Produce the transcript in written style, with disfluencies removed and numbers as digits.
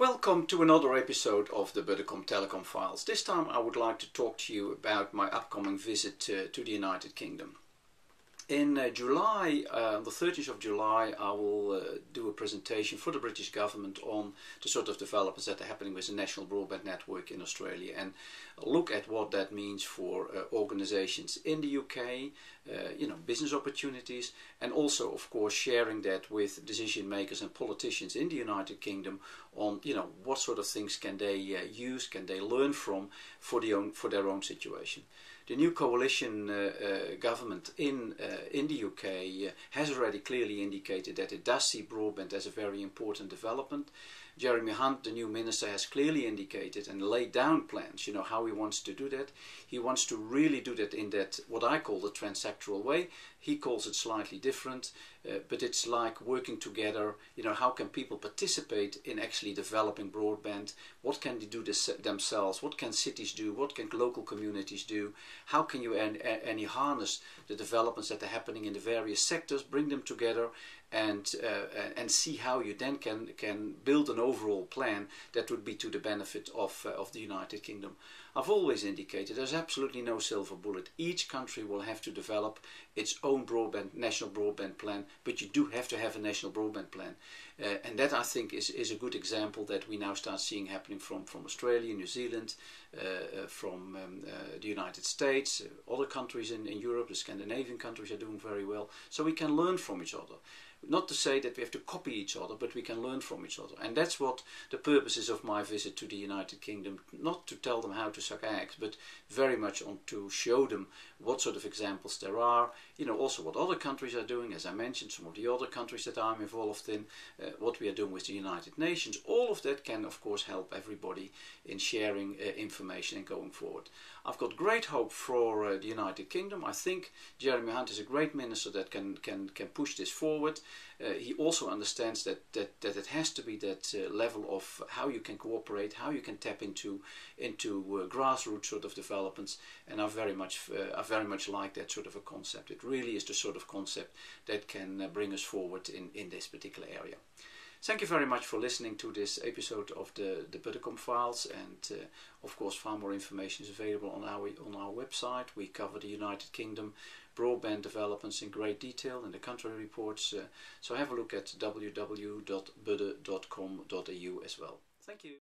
Welcome to another episode of the Budde Telecom Files. This time I would like to talk to you about my upcoming visit to the United Kingdom. In July, the 30th of July, I will do a presentation for the British government on the sort of developments that are happening with the national broadband network in Australia, and look at what that means for organisations in the UK, business opportunities, and also of course sharing that with decision makers and politicians in the United Kingdom on what sort of things can they use, can they learn from for their own situation. The new coalition government in the UK has already clearly indicated that it does see broadband as a very important development. Jeremy Hunt, the new minister, has clearly indicated and laid down plans, how he wants to do that. He wants to really do that in that, what I call the transsectoral way. He calls it slightly different, but it's like working together. How can people participate in actually developing broadband? What can they do themselves? What can cities do? What can local communities do? How can you harness the developments that are happening in the various sectors, bring them together, and see how you then can build an overall plan that would be to the benefit of the United Kingdom. I've always indicated there's absolutely no silver bullet. Each country will have to develop its own national broadband plan, but you do have to have a national broadband plan. And that, I think, is a good example that we now start seeing happening from Australia, New Zealand, from the United States, other countries in Europe. The Scandinavian countries are doing very well. So we can learn from each other. Not to say that we have to copy each other, but we can learn from each other. And that's what the purpose is of my visit to the United Kingdom. Not to tell them how to suck eggs, but very much to show them what sort of examples there are. Also what other countries are doing. As I mentioned, some of the other countries that I'm involved in, what we are doing with the United Nations. All of that can, of course, help everybody in sharing information and going forward. I've got great hope for the United Kingdom. I think Jeremy Hunt is a great minister that can push this forward. He also understands that it has to be that level of how you can cooperate, how you can tap into grassroots sort of developments, and I very much like that sort of a concept. It really is the sort of concept that can bring us forward in this particular area. Thank you very much for listening to this episode of the Budde Files, and of course far more information is available on our website. We cover the United Kingdom broadband developments in great detail in the country reports, so have a look at www.budde.com.au as well. Thank you.